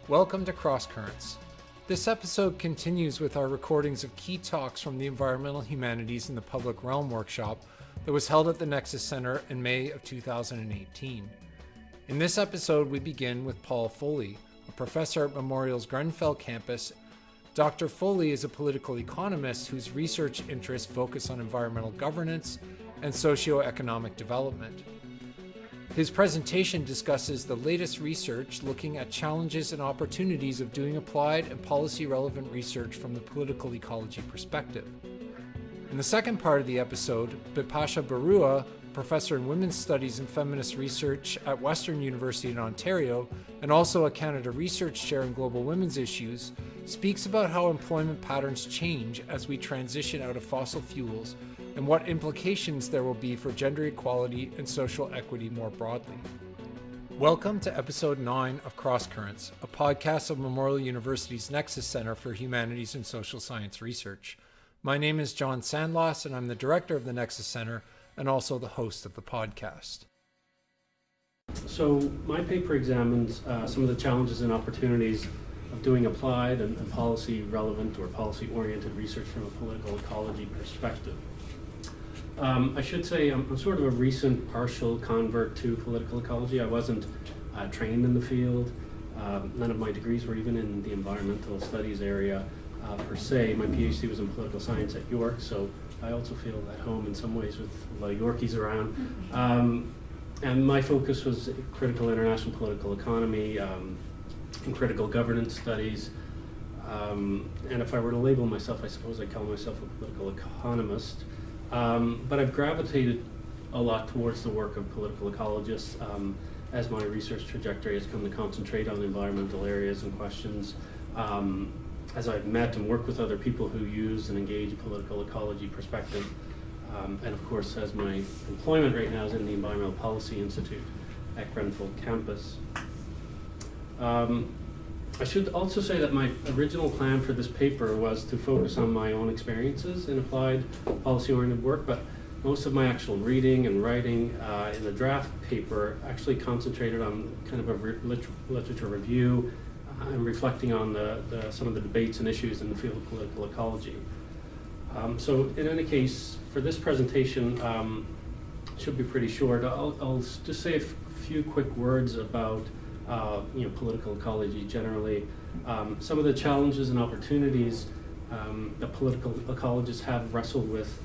Welcome to Crosscurrents. This episode continues with our recordings of key talks from the Environmental Humanities in the Public Realm workshop that was held at the Nexus Centre in May of 2018. In this episode, we begin with Paul Foley, a professor at Memorials Grenfell Campus. Dr. Foley is a political economist whose research interests focus on environmental governance and socio-economic development. His presentation discusses the latest research looking at challenges and opportunities of doing applied and policy-relevant research from the political ecology perspective. In the second part of the episode, Bipasha Baruah, professor in women's studies and feminist research at Western University in Ontario, and also a Canada Research Chair in global women's issues, speaks about how employment patterns change as we transition out of fossil fuels and what implications there will be for gender equality and social equity more broadly. Welcome to episode 9 of Crosscurrents, a podcast of Memorial University's Nexus Centre for Humanities and Social Science Research. My name is John Sandloss, and I'm the director of the Nexus Centre and also the host of the podcast. So my paper examines some of the challenges and opportunities of doing applied and policy-relevant or policy-oriented research from a political ecology perspective. I should say I'm sort of a recent partial convert to political ecology. I wasn't trained in the field. None of my degrees were even in the environmental studies area per se. My PhD was in political science at York, so I also feel at home in some ways with a lot of Yorkies around. And my focus was critical international political economy and critical governance studies. And if I were to label myself, I suppose I'd call myself a political economist. But I've gravitated a lot towards the work of political ecologists as my research trajectory has come to concentrate on environmental areas and questions. As I've met and worked with other people who use and engage a political ecology perspective. And of course, as my employment right now is in the Environmental Policy Institute at Grenfell Campus. I should also say that my original plan for this paper was to focus on my own experiences in applied policy-oriented work, but most of my actual reading and writing in the draft paper actually concentrated on kind of a literature review and reflecting on some of the debates and issues in the field of political ecology. So in any case, for this presentation, it should be pretty short. I'll just say a few quick words about political ecology generally. Some of the challenges and opportunities that political ecologists have wrestled with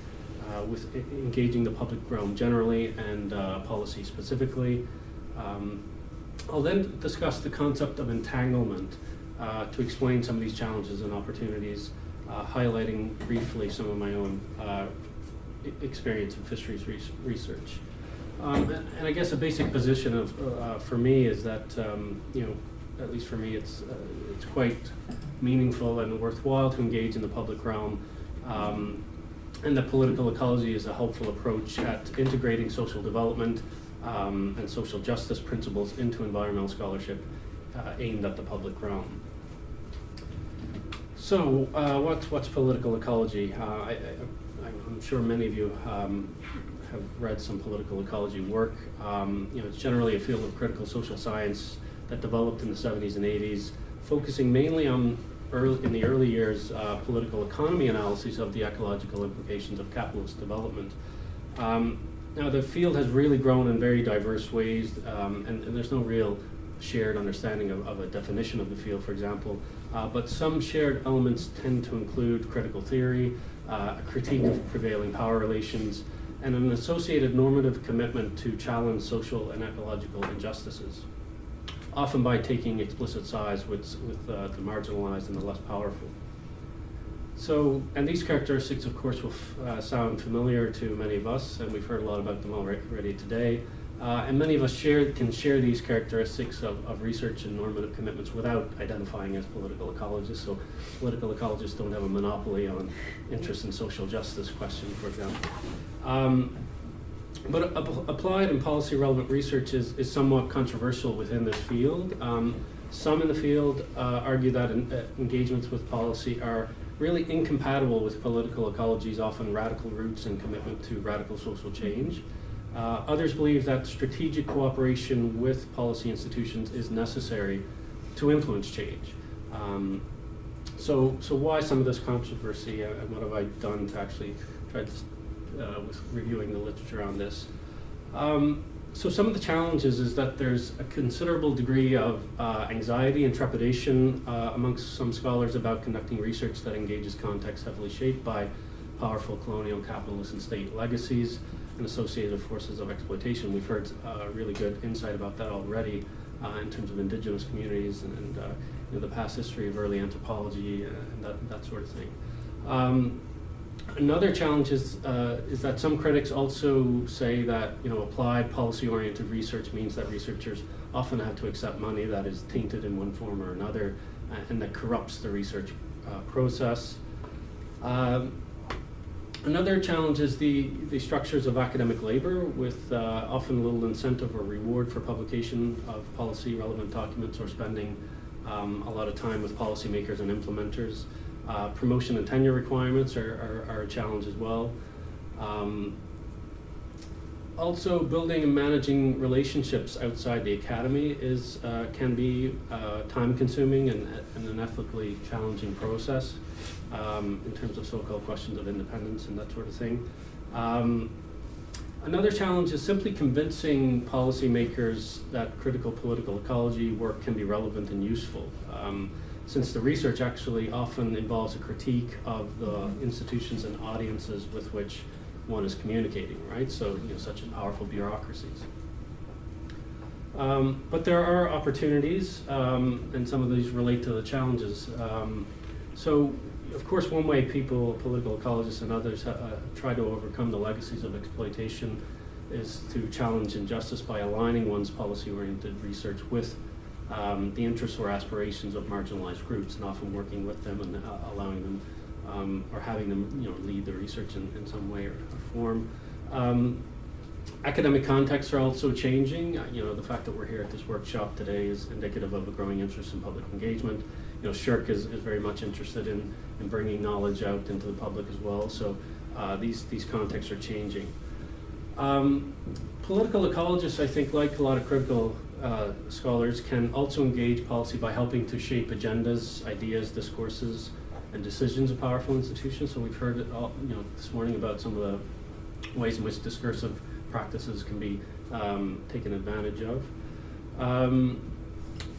engaging the public realm generally and policy specifically. I'll then discuss the concept of entanglement to explain some of these challenges and opportunities, highlighting briefly some of my own experience in fisheries research. And I guess a basic position of for me is that at least for me it's quite meaningful and worthwhile to engage in the public realm, and that political ecology is a helpful approach at integrating social development and social justice principles into environmental scholarship aimed at the public realm. So what's political ecology? I'm sure many of you have read some political ecology work. It's generally a field of critical social science that developed in the 70s and 80s, focusing mainly on in the early years political economy analyses of the ecological implications of capitalist development. Now the field has really grown in very diverse ways, and there's no real shared understanding of a definition of the field, for example, but some shared elements tend to include critical theory, a critique of prevailing power relations, and an associated normative commitment to challenge social and ecological injustices, often by taking explicit sides with the marginalized and the less powerful. So, and these characteristics, of course, will sound familiar to many of us, and we've heard a lot about them already today. And many of us can share these characteristics of research and normative commitments without identifying as political ecologists. So political ecologists don't have a monopoly on interest in social justice questions, for example. But applied and policy relevant research is somewhat controversial within this field. Some in the field argue that engagements with policy are really incompatible with political ecology's often radical roots and commitment to radical social change. Others believe that strategic cooperation with policy institutions is necessary to influence change. So why some of this controversy, and what have I done to actually try to, with reviewing the literature on this? So some of the challenges is that there's a considerable degree of anxiety and trepidation amongst some scholars about conducting research that engages contexts heavily shaped by powerful colonial, capitalist, and state legacies and associated forces of exploitation. We've heard really good insight about that already in terms of indigenous communities and the past history of early anthropology and that sort of thing. Another challenge is that some critics also say that applied policy-oriented research means that researchers often have to accept money that is tainted in one form or another and that corrupts the research process. Another challenge is the structures of academic labor with often little incentive or reward for publication of policy-relevant documents or spending a lot of time with policymakers and implementers. Promotion and tenure requirements are a challenge as well. Also, building and managing relationships outside the academy can be time-consuming and an ethically challenging process in terms of so-called questions of independence and that sort of thing. Another challenge is simply convincing policymakers that critical political ecology work can be relevant and useful. Since the research actually often involves a critique of the institutions and audiences with which one is communicating, right? So, such as powerful bureaucracies. But there are opportunities, and some of these relate to the challenges. So, of course, one way political ecologists and others try to overcome the legacies of exploitation is to challenge injustice by aligning one's policy-oriented research with the interests or aspirations of marginalized groups, and often working with them and allowing them or having them lead the research in some way or form. Academic contexts are also changing. The fact that we're here at this workshop today is indicative of a growing interest in public engagement. SHRC is very much interested in bringing knowledge out into the public as well. So these contexts are changing. Political ecologists, I think, like a lot of critical scholars, can also engage policy by helping to shape agendas, ideas, discourses, and decisions of powerful institutions. So we've heard it all, this morning about some of the ways in which discursive practices can be taken advantage of.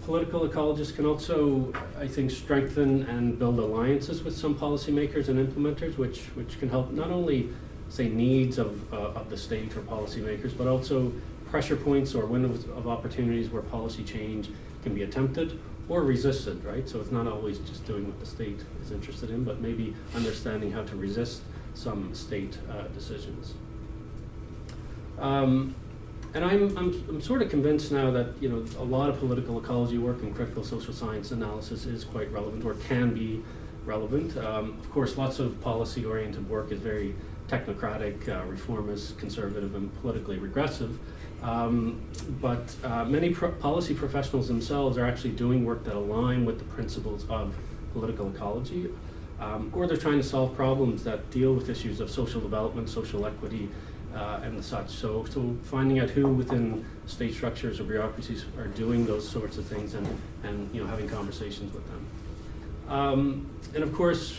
Political ecologists can also, I think, strengthen and build alliances with some policymakers and implementers, which can help not only say needs of the state or policymakers, but also pressure points or windows of opportunities where policy change can be attempted or resisted, right? So it's not always just doing what the state is interested in, but maybe understanding how to resist some state decisions. And I'm sort of convinced now that a lot of political ecology work and critical social science analysis is quite relevant or can be relevant. Of course, lots of policy-oriented work is very technocratic, reformist, conservative, and politically regressive. But many policy professionals themselves are actually doing work that align with the principles of political ecology, or they're trying to solve problems that deal with issues of social development, social equity, and the such. So finding out who within state structures or bureaucracies are doing those sorts of things and having conversations with them. And of course,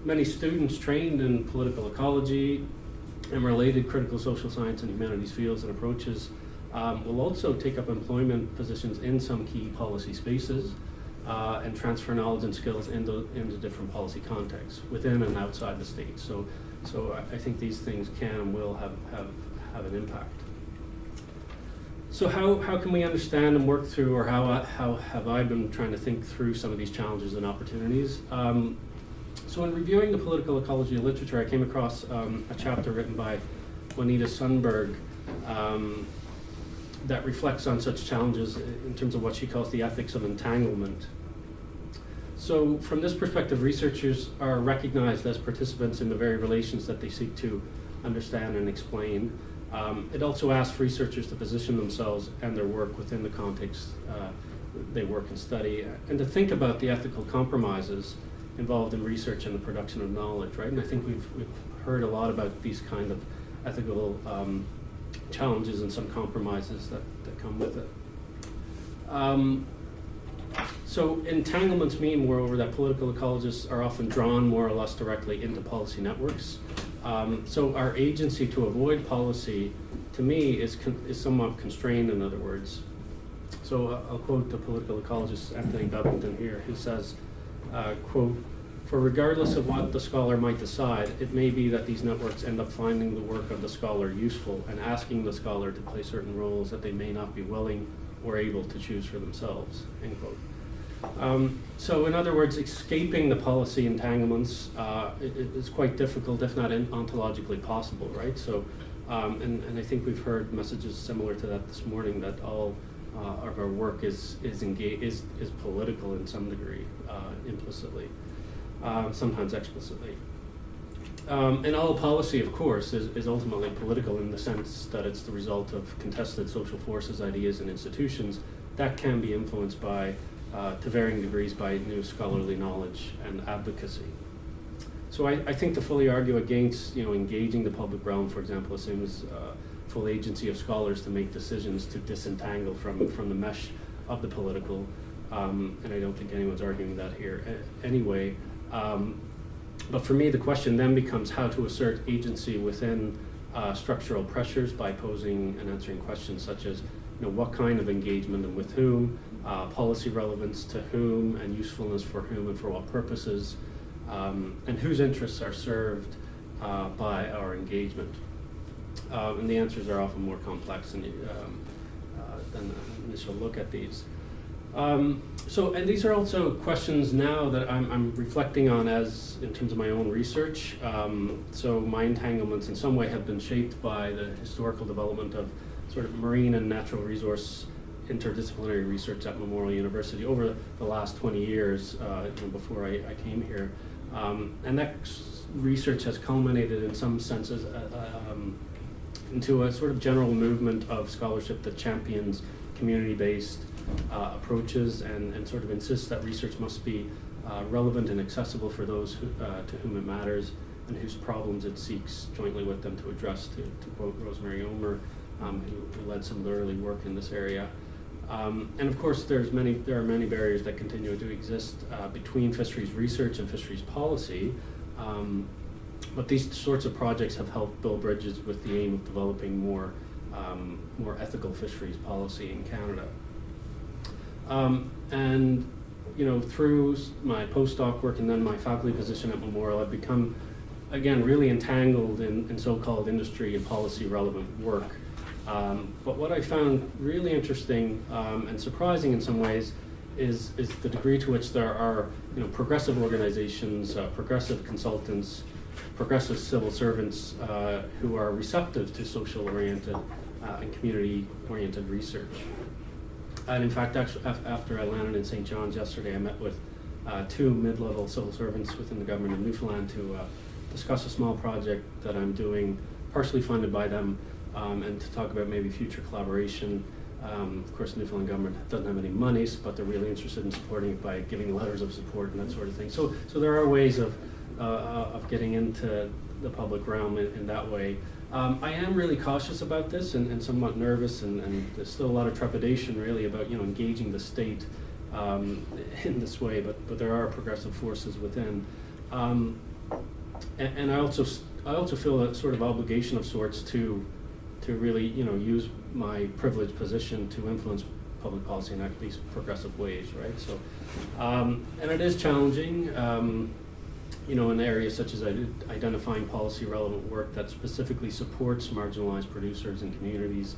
many students trained in political ecology and related critical social science and humanities fields and approaches will also take up employment positions in some key policy spaces and transfer knowledge and skills into different policy contexts within and outside the state. So I think these things can and will have an impact. So how can we understand and work through, or how have I been trying to think through some of these challenges and opportunities? So in reviewing the political ecology of literature, I came across a chapter written by Juanita Sundberg that reflects on such challenges in terms of what she calls the ethics of entanglement. So from this perspective, researchers are recognized as participants in the very relations that they seek to understand and explain. It also asks researchers to position themselves and their work within the context they work and study, and to think about the ethical compromises involved in research and the production of knowledge, right? And I think we've heard a lot about these kind of ethical challenges and some compromises that come with it. So entanglements mean, moreover, that political ecologists are often drawn more or less directly into policy networks. So our agency to avoid policy, to me, is somewhat constrained, in other words. So I'll quote the political ecologist Anthony Bevington here, who says, quote, "For regardless of what the scholar might decide, it may be that these networks end up finding the work of the scholar useful and asking the scholar to play certain roles that they may not be willing or able to choose for themselves," end quote. So in other words, escaping the policy entanglements is quite difficult, if not ontologically possible, right? So, and I think we've heard messages similar to that this morning, that all of our work is political in some degree, implicitly, sometimes explicitly. And all policy, of course, is ultimately political in the sense that it's the result of contested social forces, ideas, and institutions that can be influenced by, to varying degrees, by new scholarly knowledge and advocacy. So I think to fully argue against, engaging the public realm, for example, assumes full agency of scholars to make decisions to disentangle from the mesh of the political, and I don't think anyone's arguing that here anyway. But for me, the question then becomes how to assert agency within structural pressures by posing and answering questions such as, what kind of engagement and with whom, policy relevance to whom, and usefulness for whom and for what purposes, and whose interests are served by our engagement. And the answers are often more complex than an initial look at these. And these are also questions now that I'm reflecting on as in terms of my own research. So my entanglements in some way have been shaped by the historical development of sort of marine and natural resource interdisciplinary research at Memorial University over the last 20 years, before I came here. And that research has culminated in some senses into a sort of general movement of scholarship that champions community-based approaches and sort of insists that research must be relevant and accessible for those to whom it matters and whose problems it seeks jointly with them to address, to quote Rosemary Omer, who led some of the early work in this area. And of course, there are many barriers that continue to exist between fisheries research and fisheries policy, but these sorts of projects have helped build bridges with the aim of developing more ethical fisheries policy in Canada. And through my postdoc work and then my faculty position at Memorial, I've become, again, really entangled in so-called industry and policy relevant work. But what I found really interesting and surprising in some ways is the degree to which there are progressive organizations, progressive consultants, progressive civil servants who are receptive to social-oriented and community-oriented research. And in fact, after I landed in St. John's yesterday, I met with two mid-level civil servants within the government of Newfoundland to discuss a small project that I'm doing, partially funded by them, and to talk about maybe future collaboration. Of course, the Newfoundland government doesn't have any monies, but they're really interested in supporting it by giving letters of support and that sort of thing. So there are ways of getting into the public realm in that way. I am really cautious about this and somewhat nervous, and there's still a lot of trepidation really about engaging the state in this way, but there are progressive forces within. And I also feel a sort of obligation of sorts to really use my privileged position to influence public policy in at least progressive ways, right? So, and it is challenging. In areas such as identifying policy relevant work that specifically supports marginalized producers and communities,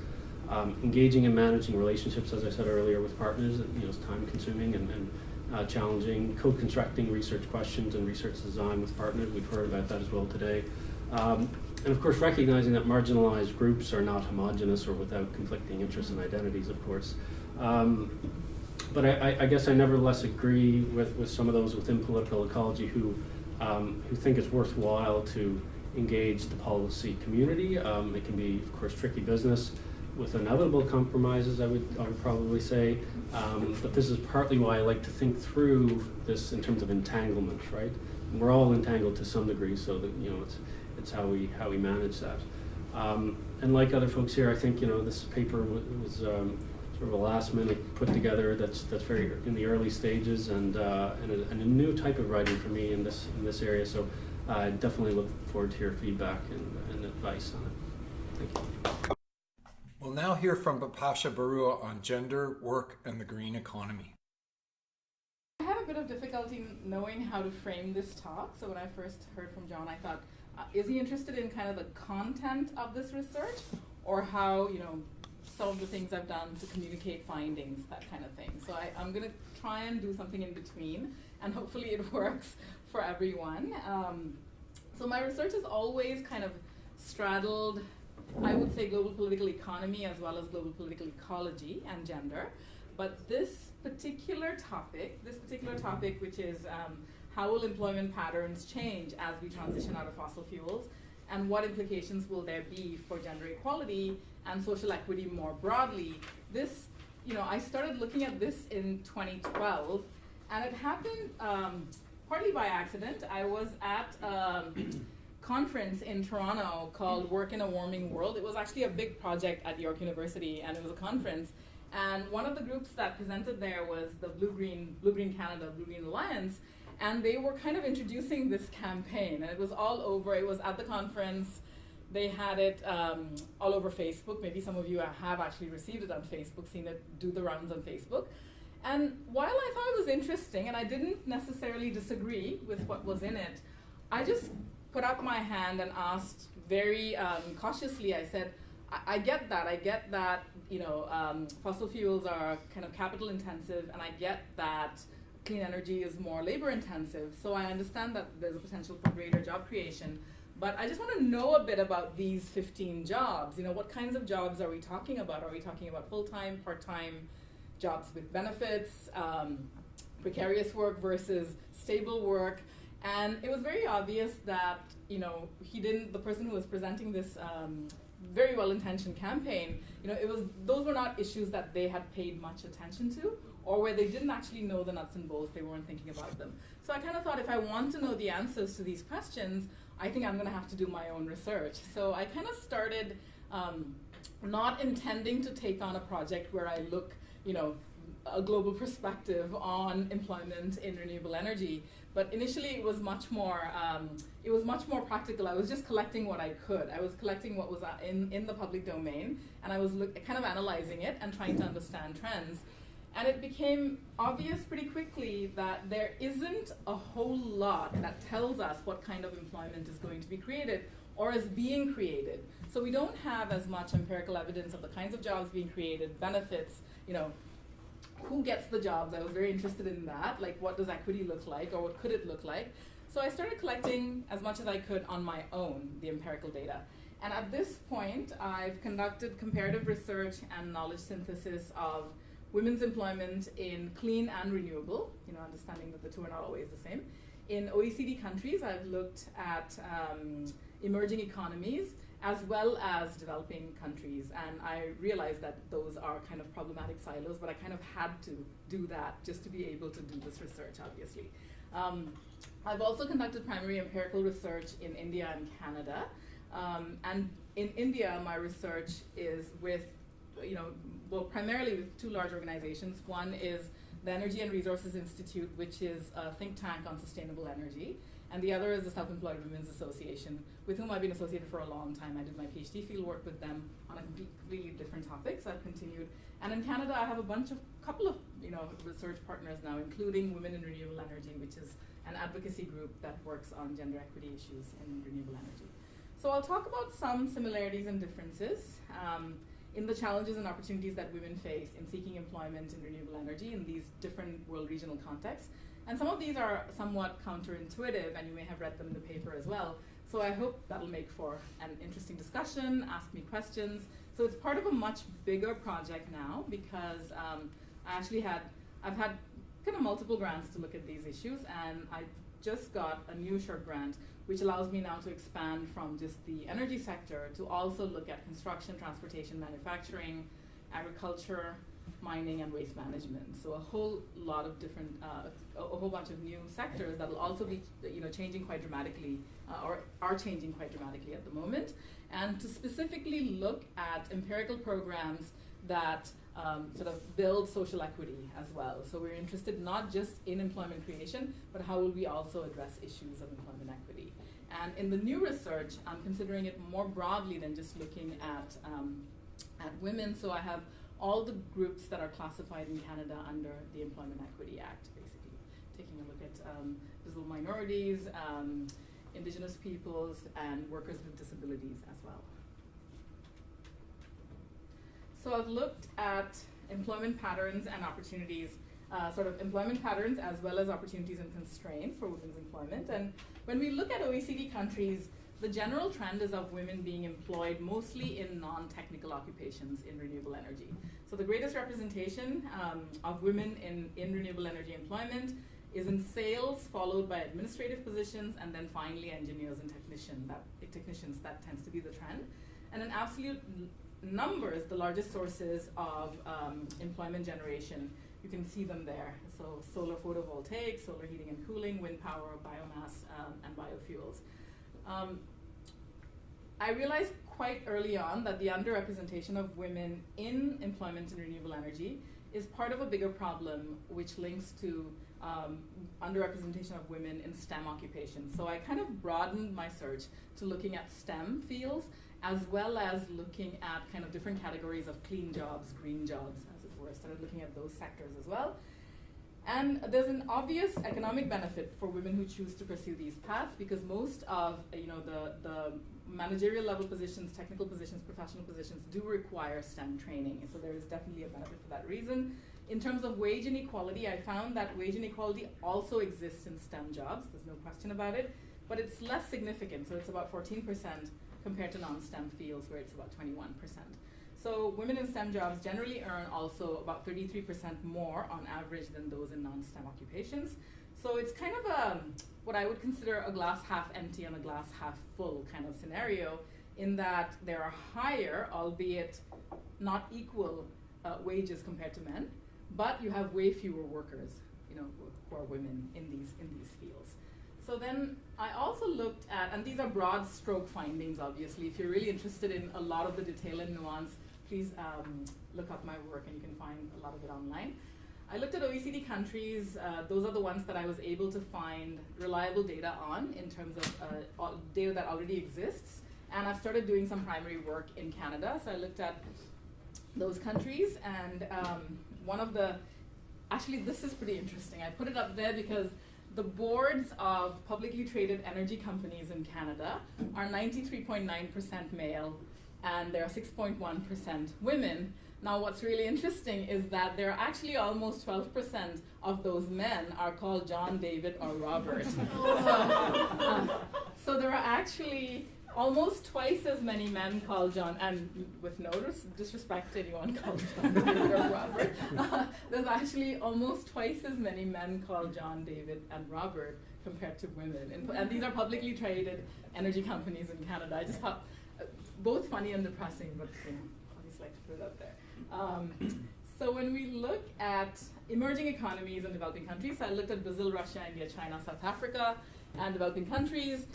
engaging and managing relationships, as I said earlier, with partners, is time consuming and challenging, co-constructing research questions and research design with partners. We've heard about that as well today. And of course, recognizing that marginalized groups are not homogenous or without conflicting interests and identities, of course. But I guess I nevertheless agree with some of those within political ecology who think it's worthwhile to engage the policy community. It can be, of course, tricky business with inevitable compromises, I would probably say. But this is partly why I like to think through this in terms of entanglement, right? And we're all entangled to some degree, so that it's how we manage that. And like other folks here, I think this paper was sort of a last minute put together that's very in the early stages, and a new type of writing for me in this area. So I definitely look forward to your feedback and advice on it. Thank you. We'll now hear from Bipasha Baruah on gender, work, and the green economy. I had a bit of difficulty knowing how to frame this talk. So when I first heard from John, I thought, is he interested in kind of the content of this research, or how, some of the things I've done to communicate findings, that kind of thing. So I'm going to try and do something in between, and hopefully it works for everyone. So my research has always kind of straddled, I would say, global political economy as well as global political ecology and gender. But this particular topic, which is how will employment patterns change as we transition out of fossil fuels, and what implications will there be for gender equality and social equity more broadly. This, I started looking at this in 2012, and it happened partly by accident. I was at a conference in Toronto called Work in a Warming World. It was actually a big project at York University, and it was a conference. And one of the groups that presented there was the Blue Green Canada, Blue Green Alliance, and they were kind of introducing this campaign, and it was all over. It was at the conference. They had it all over Facebook. Maybe some of you have actually received it on Facebook, seen it do the rounds on Facebook. And while I thought it was interesting, and I didn't necessarily disagree with what was in it, I just put up my hand and asked very cautiously. I said, I get that, fossil fuels are kind of capital intensive, and I get that clean energy is more labor intensive, so I understand that there's a potential for greater job creation. But I just want to know a bit about these 15 jobs. What kinds of jobs are we talking about? Are we talking about full-time, part-time jobs with benefits, precarious work versus stable work? And it was very obvious that, the person who was presenting this very well-intentioned campaign, those were not issues that they had paid much attention to, or where they didn't actually know the nuts and bolts, they weren't thinking about them. So I kind of thought, if I want to know the answers to these questions, I think I'm going to have to do my own research. So I kind of started not intending to take on a project where I look, a global perspective on employment in renewable energy. But initially it was much more practical. I was just collecting what I could. I was collecting what was in the public domain, and I was kind of analyzing it and trying to understand trends. And it became obvious pretty quickly that there isn't a whole lot that tells us what kind of employment is going to be created or is being created. So we don't have as much empirical evidence of the kinds of jobs being created, benefits, who gets the jobs. I was very interested in that, like what does equity look like, or what could it look like? So I started collecting as much as I could on my own, the empirical data. And at this point, I've conducted comparative research and knowledge synthesis of women's employment in clean and renewable, understanding that the two are not always the same. In OECD countries, I've looked at emerging economies as well as developing countries, and I realized that those are kind of problematic silos, but I kind of had to do that just to be able to do this research, obviously. I've also conducted primary empirical research in India and Canada, and in India, my research is with primarily with two large organizations. One is the Energy and Resources Institute, which is a think tank on sustainable energy, and the other is the Self-Employed Women's Association, with whom I've been associated for a long time. I did my PhD fieldwork with them on a completely different topic, so I've continued. And in Canada, I have a couple of research partners now, including Women in Renewable Energy, which is an advocacy group that works on gender equity issues in renewable energy. So I'll talk about some similarities and differences in the challenges and opportunities that women face in seeking employment in renewable energy in these different world regional contexts. And some of these are somewhat counterintuitive, and you may have read them in the paper as well. So I hope that'll make for an interesting discussion, ask me questions. So it's part of a much bigger project now, because I've had kind of multiple grants to look at these issues, and I just got a new short grant, which allows me now to expand from just the energy sector to also look at construction, transportation, manufacturing, agriculture, mining, and waste management. So a whole lot of different, a whole bunch of new sectors that will also be, changing quite dramatically, or are changing quite dramatically at the moment. And to specifically look at empirical programs that sort of build social equity as well. So we're interested not just in employment creation, but how will we also address issues of employment equity. And in the new research, I'm considering it more broadly than just looking at women. So I have all the groups that are classified in Canada under the Employment Equity Act, basically taking a look at visible minorities, Indigenous peoples, and workers with disabilities as well. So I've looked at employment patterns and opportunities, sort of employment patterns as well as opportunities and constraints for women's employment. And when we look at OECD countries, the general trend is of women being employed mostly in non-technical occupations in renewable energy. So the greatest representation of women in renewable energy employment is in sales, followed by administrative positions, and then finally engineers and technicians. That tends to be the trend. And in absolute numbers, the largest sources of employment generation, you can see them there. So solar photovoltaic, solar heating and cooling, wind power, biomass, and biofuels. I realized quite early on that the underrepresentation of women in employment in renewable energy is part of a bigger problem which links to underrepresentation of women in STEM occupations. So I kind of broadened my search to looking at STEM fields as well as looking at kind of different categories of clean jobs, green jobs, as it were. Started looking at those sectors as well. And there's an obvious economic benefit for women who choose to pursue these paths, because most of the managerial level positions, technical positions, professional positions do require STEM training. So there is definitely a benefit for that reason. In terms of wage inequality, I found that wage inequality also exists in STEM jobs. There's no question about it, but it's less significant. So it's about 14% compared to non-STEM fields where it's about 21%. So women in STEM jobs generally earn also about 33% more on average than those in non-STEM occupations. So it's kind of what I would consider a glass half empty and a glass half full kind of scenario, in that there are higher, albeit not equal, wages compared to men, but you have way fewer workers, who are women in these fields. So then I also looked at, and these are broad stroke findings, obviously. If you're really interested in a lot of the detail and nuance, please look up my work and you can find a lot of it online. I looked at OECD countries. Those are the ones that I was able to find reliable data on in terms of data that already exists. And I've started doing some primary work in Canada. So I looked at those countries, and actually this is pretty interesting. I put it up there because the boards of publicly traded energy companies in Canada are 93.9% male, and there are 6.1% women. Now what's really interesting is that there are actually almost 12% of those men are called John, David, or Robert. So there are actually almost twice as many men called John, and with no disrespect to anyone called John, David, or Robert, there's actually almost twice as many men called John, David, and Robert compared to women. And these are publicly traded energy companies in Canada. I just thought both funny and depressing, but I just like to put it up there. So when we look at emerging economies and developing countries, so I looked at Brazil, Russia, India, China, South Africa, and developing countries.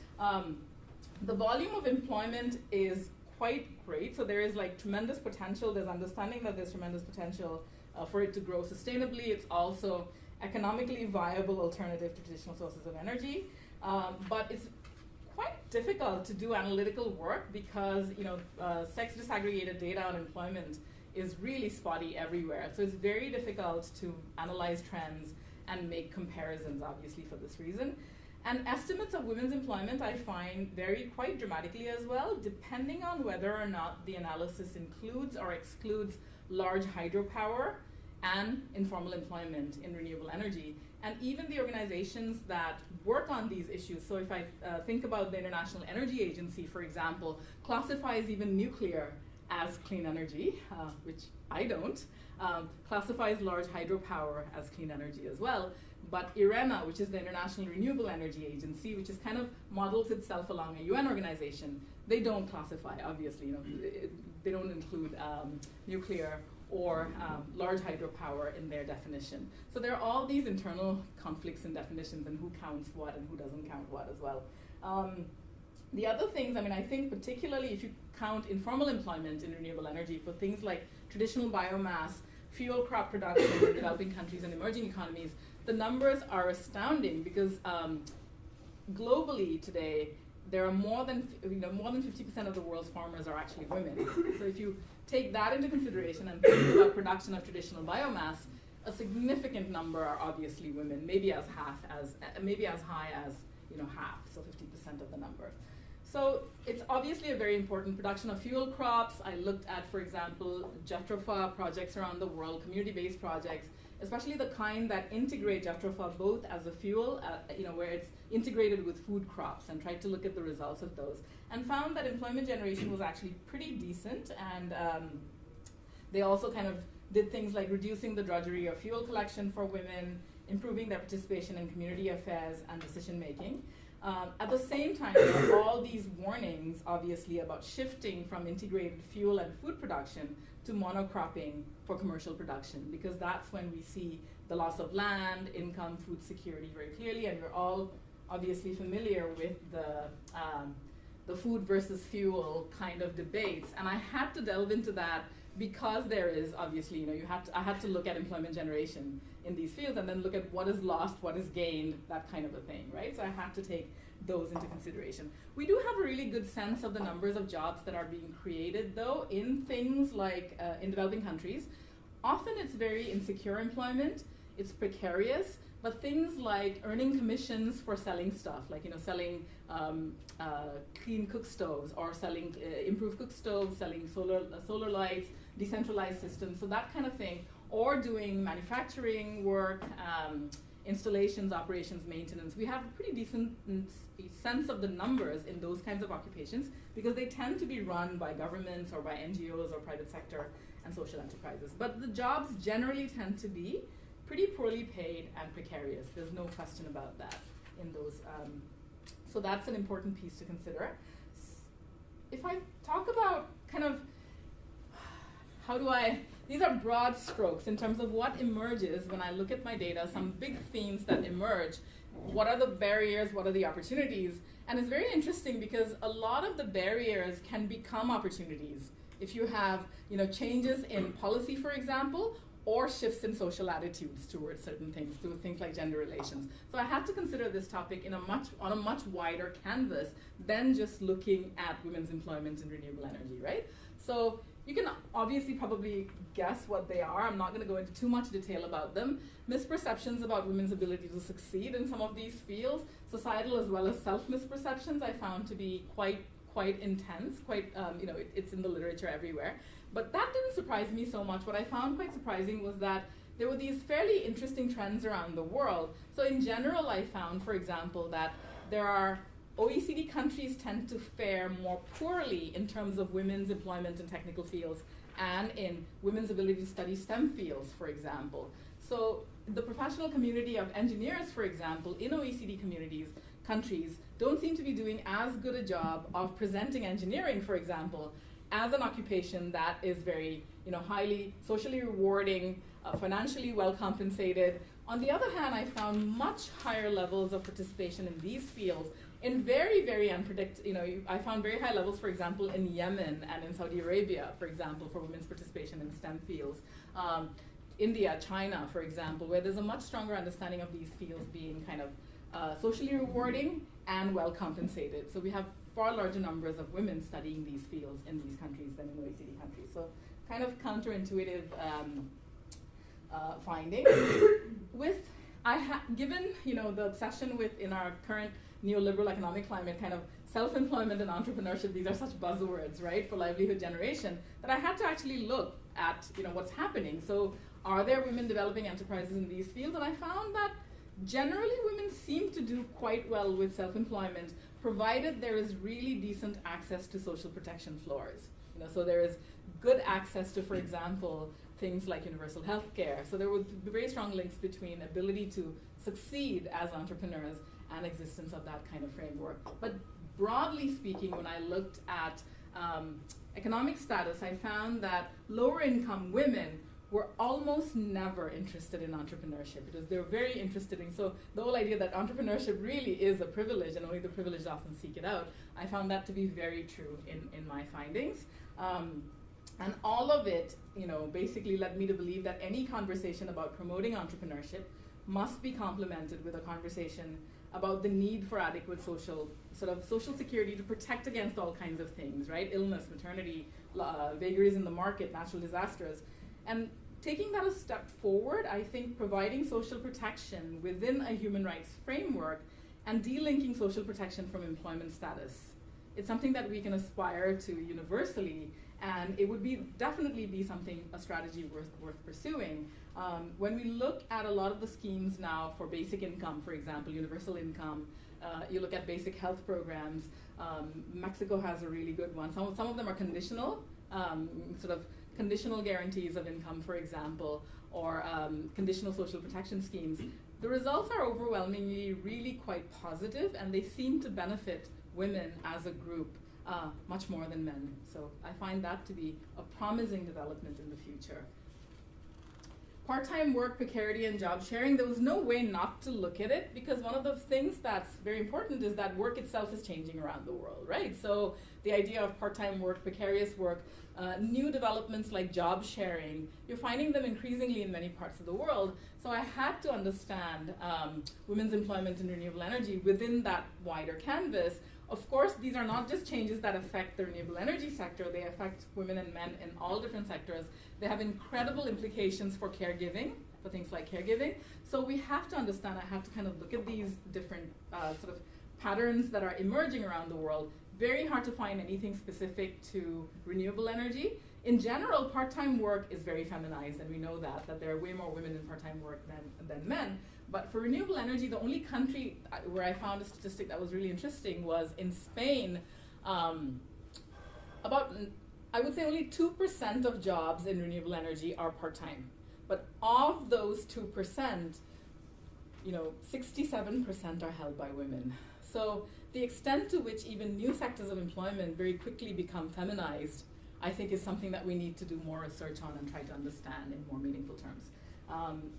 The volume of employment is quite great, so there is tremendous potential. There's understanding that there's tremendous potential for it to grow sustainably. It's also economically viable alternative to traditional sources of energy, but it's quite difficult to do analytical work because sex disaggregated data on employment is really spotty everywhere. So it's very difficult to analyze trends and make comparisons, obviously, for this reason. And estimates of women's employment I find vary quite dramatically as well, depending on whether or not the analysis includes or excludes large hydropower and informal employment in renewable energy. And even the organizations that work on these issues, so if I think about the International Energy Agency, for example, classifies even nuclear as clean energy, which I don't, classifies large hydropower as clean energy as well. But IRENA, which is the International Renewable Energy Agency, which is kind of models itself along a UN organization, they don't classify, obviously, they don't include nuclear or large hydropower in their definition. So there are all these internal conflicts in definitions and who counts what and who doesn't count what as well. The other things, I think particularly if you count informal employment in renewable energy for things like traditional biomass, fuel crop production in developing countries and emerging economies, the numbers are astounding because globally today, there are more than 50% of the world's farmers are actually women. So if you take that into consideration and think about production of traditional biomass, a significant number are obviously women, maybe as high as half, so 50% of the number. So it's obviously a very important production of fuel crops. I looked at, for example, Jatropha projects around the world, community-based projects, especially the kind that integrate Jatropha both as a fuel, where it's integrated with food crops, and tried to look at the results of those, and found that employment generation was actually pretty decent, and they also kind of did things like reducing the drudgery of fuel collection for women, improving their participation in community affairs and decision making. At the same time, there are all these warnings, obviously, about shifting from integrated fuel and food production to monocropping for commercial production, because that's when we see the loss of land, income, food security very clearly, and you're all obviously familiar with the food versus fuel kind of debates. And I had to delve into that because there is obviously, I had to look at employment generation in these fields and then look at what is lost, what is gained, that kind of a thing, right? So I had to take those into consideration. We do have a really good sense of the numbers of jobs that are being created, though, in things like in developing countries. Often it's very insecure employment, it's precarious, but things like earning commissions for selling stuff, like selling clean cook stoves, or selling improved cook stoves, selling solar lights, decentralized systems, so that kind of thing, or doing manufacturing work, installations, operations, maintenance. We have a pretty decent sense of the numbers in those kinds of occupations because they tend to be run by governments or by NGOs or private sector and social enterprises. But the jobs generally tend to be pretty poorly paid and precarious. There's no question about that in those. So that's an important piece to consider. If I talk about kind of these are broad strokes in terms of what emerges when I look at my data, some big themes that emerge. What are the barriers? What are the opportunities? And it's very interesting because a lot of the barriers can become opportunities if you have changes in policy, for example, or shifts in social attitudes towards certain things, to things like gender relations. So I had to consider this topic on a much wider canvas than just looking at women's employment in renewable energy, right? So you can obviously probably guess what they are. I'm not going to go into too much detail about them. Misperceptions about women's ability to succeed in some of these fields, societal as well as self-misperceptions, I found to be quite intense, it's in the literature everywhere. But that didn't surprise me so much. What I found quite surprising was that there were these fairly interesting trends around the world. So in general, I found, for example, that there are OECD countries tend to fare more poorly in terms of women's employment in technical fields and in women's ability to study STEM fields, for example. So the professional community of engineers, for example, in OECD countries don't seem to be doing as good a job of presenting engineering, for example, as an occupation that is very highly socially rewarding, financially well compensated. On the other hand, I found much higher levels of participation in these fields in very, very unpredictable, I found very high levels, for example, in Yemen and in Saudi Arabia, for example, for women's participation in STEM fields. India, China, for example, where there's a much stronger understanding of these fields being kind of socially rewarding and well compensated. So we have far larger numbers of women studying these fields in these countries than in OECD countries. So kind of counterintuitive findings. Given the obsession with, in our current neoliberal economic climate, kind of self-employment and entrepreneurship, these are such buzzwords, right, for livelihood generation, that I had to actually look at what's happening. So are there women developing enterprises in these fields? And I found that generally women seem to do quite well with self-employment, provided there is really decent access to social protection floors. So there is good access to, for example, things like universal health care. So there would be very strong links between ability to succeed as entrepreneurs and existence of that kind of framework. But broadly speaking, when I looked at economic status, I found that lower income women were almost never interested in entrepreneurship because they're very interested in, so the whole idea that entrepreneurship really is a privilege and only the privileged often seek it out, I found that to be very true in my findings. And all of it, basically led me to believe that any conversation about promoting entrepreneurship must be complemented with a conversation about the need for adequate social security to protect against all kinds of things, right? Illness, maternity, vagaries in the market, natural disasters. And taking that a step forward, I think providing social protection within a human rights framework and delinking social protection from employment status, it's something that we can aspire to universally, and it would definitely be a strategy worth pursuing. When we look at a lot of the schemes now for basic income, for example, universal income, you look at basic health programs, Mexico has a really good one. Some of them are conditional, conditional guarantees of income, for example, or conditional social protection schemes. The results are overwhelmingly really quite positive, and they seem to benefit women as a group much more than men. So I find that to be a promising development in the future. Part-time work, precarity, and job sharing, there was no way not to look at it, because one of the things that's very important is that work itself is changing around the world, right? So the idea of part-time work, precarious work, new developments like job sharing, you're finding them increasingly in many parts of the world. So I had to understand women's employment in renewable energy within that wider canvas. Of course, these are not just changes that affect the renewable energy sector, they affect women and men in all different sectors. They have incredible implications for caregiving, for things like caregiving. So we have to understand, I have to kind of look at these different patterns that are emerging around the world. Very hard to find anything specific to renewable energy. In general, part-time work is very feminized, and we know that there are way more women in part-time work than men. But for renewable energy, the only country where I found a statistic that was really interesting was in Spain. I would say only 2% of jobs in renewable energy are part-time. But of those 2%, 67% are held by women. So the extent to which even new sectors of employment very quickly become feminized, I think is something that we need to do more research on and try to understand in more meaningful terms.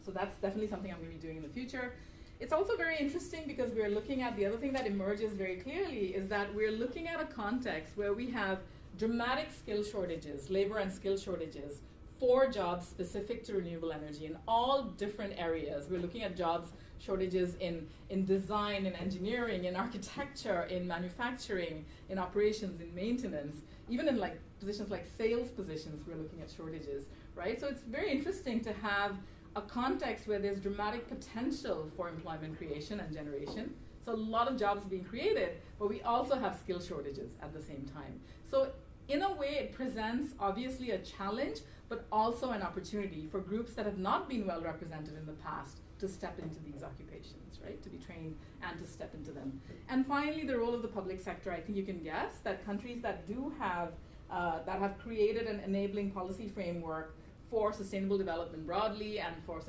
So that's definitely something I'm going to be doing in the future. It's also very interesting because we're looking at, the other thing that emerges very clearly is that we're looking at a context where we have dramatic skill shortages, labor and skill shortages for jobs specific to renewable energy in all different areas. We're looking at jobs shortages in design, in engineering, in architecture, in manufacturing, in operations, in maintenance, even in positions like sales positions, we're looking at shortages, right? So it's very interesting to have a context where there's dramatic potential for employment creation and generation. So a lot of jobs being created, but we also have skill shortages at the same time. So in a way, it presents obviously a challenge, but also an opportunity for groups that have not been well represented in the past to step into these occupations, right? To be trained and to step into them. And finally, the role of the public sector. I think you can guess that countries that do have, that have created an enabling policy framework for sustainable development broadly and for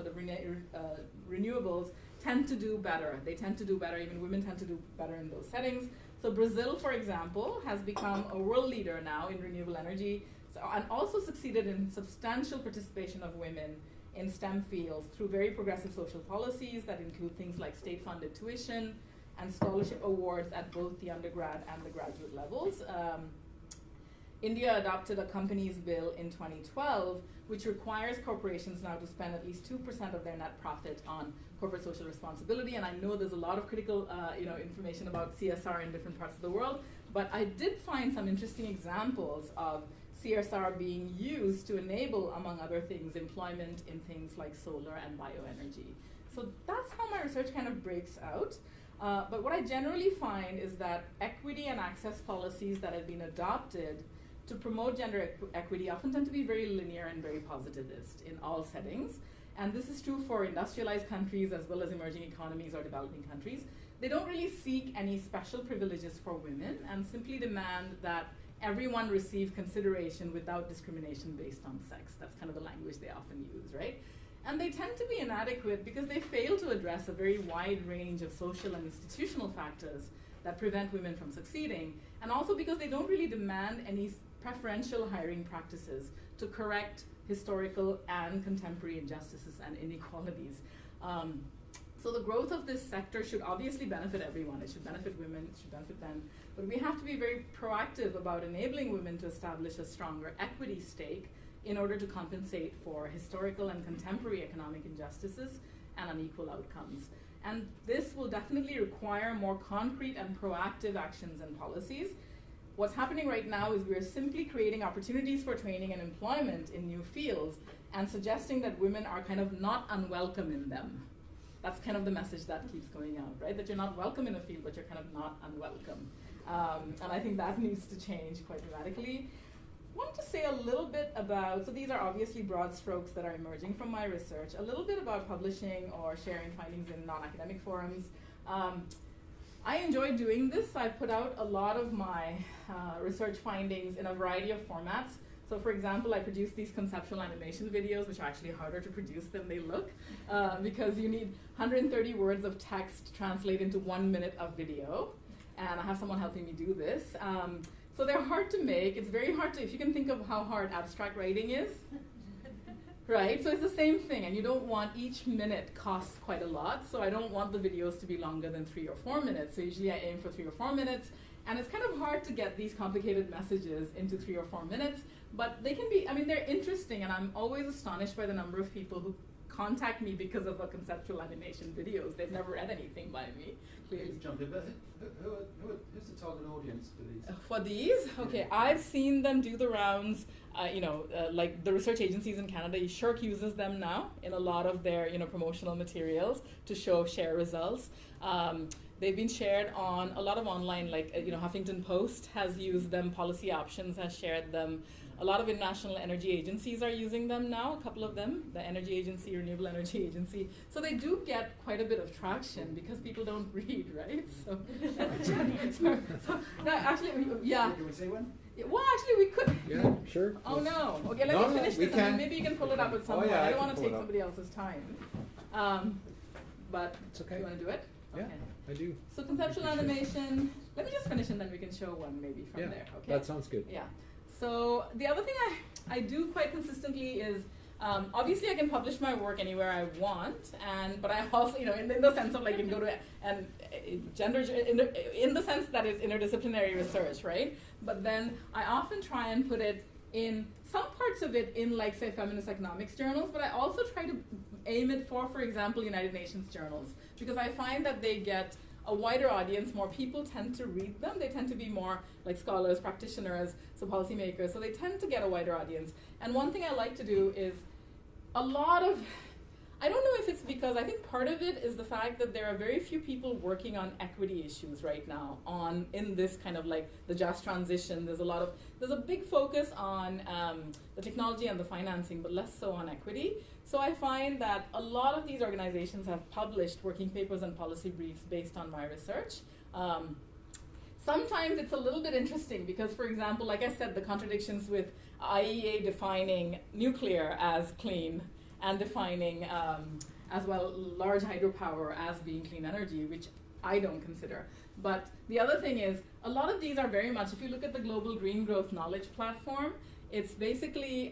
renewables tend to do better. They tend to do better, even women tend to do better in those settings. So Brazil, for example, has become a world leader now in renewable energy, and also succeeded in substantial participation of women in STEM fields through very progressive social policies that include things like state-funded tuition and scholarship awards at both the undergrad and the graduate levels. India adopted a companies bill in 2012, which requires corporations now to spend at least 2% of their net profit on corporate social responsibility. And I know there's a lot of critical information about CSR in different parts of the world, but I did find some interesting examples of CSR being used to enable, among other things, employment in things like solar and bioenergy. So that's how my research kind of breaks out. But what I generally find is that equity and access policies that have been adopted to promote gender equity often tend to be very linear and very positivist in all settings. And this is true for industrialized countries as well as emerging economies or developing countries. They don't really seek any special privileges for women and simply demand that everyone receive consideration without discrimination based on sex. That's kind of the language they often use, right? And they tend to be inadequate because they fail to address a very wide range of social and institutional factors that prevent women from succeeding, and also because they don't really demand any preferential hiring practices to correct historical and contemporary injustices and inequalities. So the growth of this sector should obviously benefit everyone. It should benefit women, it should benefit men. But we have to be very proactive about enabling women to establish a stronger equity stake in order to compensate for historical and contemporary economic injustices and unequal outcomes. And this will definitely require more concrete and proactive actions and policies. What's happening right now is we're simply creating opportunities for training and employment in new fields and suggesting that women are kind of not unwelcome in them. That's kind of the message that keeps going out, right? That you're not welcome in a field, but you're kind of not unwelcome. And I think that needs to change quite dramatically. I want to say a little bit about, so these are obviously broad strokes that are emerging from my research, a little bit about publishing or sharing findings in non-academic forums. I enjoy doing this. I put out a lot of my research findings in a variety of formats. So for example, I produce these conceptual animation videos, which are actually harder to produce than they look, because you need 130 words of text to translate into 1 minute of video. And I have someone helping me do this. So they're hard to make. It's very hard to, if you can think of how hard abstract writing is, right? So it's the same thing, and you don't want each minute costs quite a lot, so I don't want the videos to be longer than 3 or 4 minutes. So usually I aim for 3 or 4 minutes, and it's kind of hard to get these complicated messages into 3 or 4 minutes, but they can be, I mean, they're interesting, and I'm always astonished by the number of people who contact me because of the conceptual animation videos. They've never read anything by me, clearly. Jump in, but who's the target audience for these? For these? Okay, I've seen them do the rounds. Like the research agencies in Canada, SSHRC uses them now in a lot of their promotional materials to share results. They've been shared on a lot of online, like Huffington Post has used them, Policy Options has shared them. A lot of international energy agencies are using them now, a couple of them, the Energy Agency, Renewable Energy Agency. So they do get quite a bit of traction because people don't read, right? So no, actually, yeah. Can we say one? Well, actually, we could. Yeah, sure. Oh no. Okay, let me finish this, and then maybe you can pull it up at some point. Yeah, I don't want to pull take it up. somebody else's time. But It's okay. you want to do it? Yeah, Okay. I do. So conceptual animation. Let me just finish, and then we can show one maybe from Yeah, there. Okay. that sounds good. Yeah. So the other thing I do quite consistently is obviously I can publish my work anywhere I want, but I also in the sense of like you can go to and gender in the sense that it's interdisciplinary research, right? But then I often try and put it in some parts of it in like say feminist economics journals, but I also try to aim it for example, United Nations journals, because I find that they get a wider audience, more people tend to read them. They tend to be more like scholars, practitioners, so policymakers. So they tend to get a wider audience. And one thing I like to do is a lot of, I don't know if it's because, I think part of it is the fact that there are very few people working on equity issues right now in this kind of like the just transition. There's a big focus on the technology and the financing, but less so on equity. So I find that a lot of these organizations have published working papers and policy briefs based on my research. Sometimes it's a little bit interesting because, for example, like I said, the contradictions with IEA defining nuclear as clean and defining as well large hydropower as being clean energy, which I don't consider. But the other thing is, a lot of these are very much, if you look at the Global Green Growth Knowledge Platform, it's basically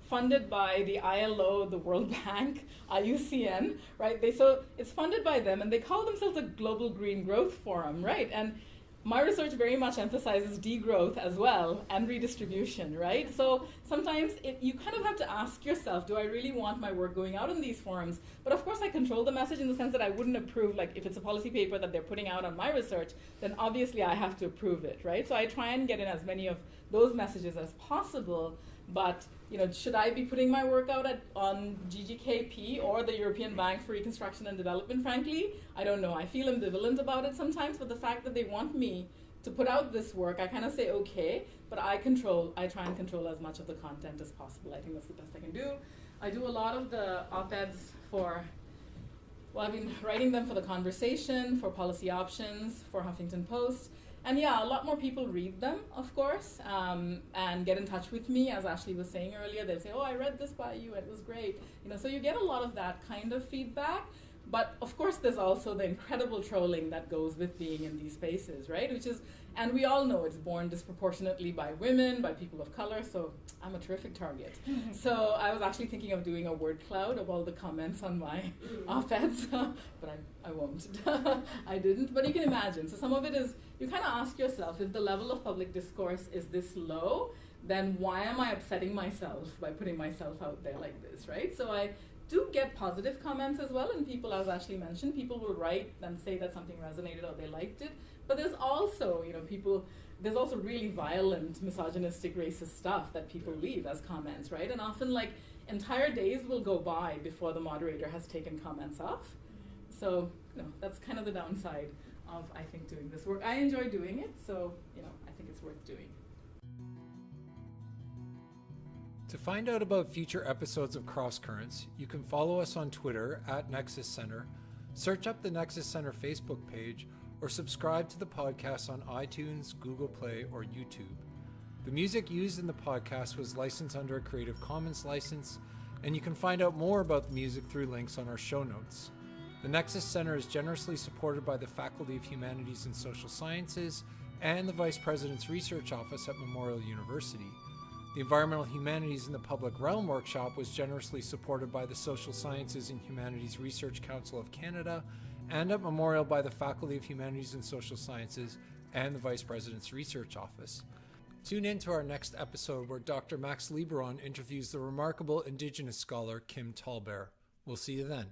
funded by the ILO, the World Bank, IUCN, right? So it's funded by them, and they call themselves a Global Green Growth Forum, right? And my research very much emphasizes degrowth as well and redistribution, right? So sometimes you kind of have to ask yourself, do I really want my work going out in these forums? But of course I control the message in the sense that I wouldn't approve, like if it's a policy paper that they're putting out on my research, then obviously I have to approve it, right? So I try and get in as many of those messages as possible, but should I be putting my work out on GGKP or the European Bank for Reconstruction and Development, frankly? I don't know. I feel ambivalent about it sometimes, but the fact that they want me to put out this work, I kind of say, okay, but I try and control as much of the content as possible. I think that's the best I can do. I do a lot of the op-eds I've been writing them for The Conversation, for Policy Options, for Huffington Post. And yeah, a lot more people read them, of course, and get in touch with me, as Ashley was saying earlier. They'll say, oh, I read this by you, it was great. So you get a lot of that kind of feedback. But of course, there's also the incredible trolling that goes with being in these spaces, right? And we all know it's borne disproportionately by women, by people of color, so I'm a terrific target. So I was actually thinking of doing a word cloud of all the comments on my op-eds, but I won't. I didn't, but you can imagine. So some of it is, you kind of ask yourself, if the level of public discourse is this low, then why am I upsetting myself by putting myself out there like this, right? So I do get positive comments as well, and people, as Ashley mentioned, people will write and say that something resonated or they liked it. But there's also, there's also really violent, misogynistic, racist stuff that people leave as comments, right? And often, like, entire days will go by before the moderator has taken comments off. So, that's kind of the downside of, I think, doing this work. I enjoy doing it, so, I think it's worth doing. To find out about future episodes of Crosscurrents, you can follow us on Twitter at Nexus Centre, search up the Nexus Centre Facebook page, or subscribe to the podcast on iTunes, Google Play, or YouTube. The music used in the podcast was licensed under a Creative Commons license, and you can find out more about the music through links on our show notes. The Nexus Centre is generously supported by the Faculty of Humanities and Social Sciences and the Vice President's Research Office at Memorial University. The Environmental Humanities in the Public Realm workshop was generously supported by the Social Sciences and Humanities Research Council of Canada and at Memorial by the Faculty of Humanities and Social Sciences and the Vice President's Research Office. Tune in to our next episode where Dr. Max Libron interviews the remarkable Indigenous scholar Kim Tallbear. We'll see you then.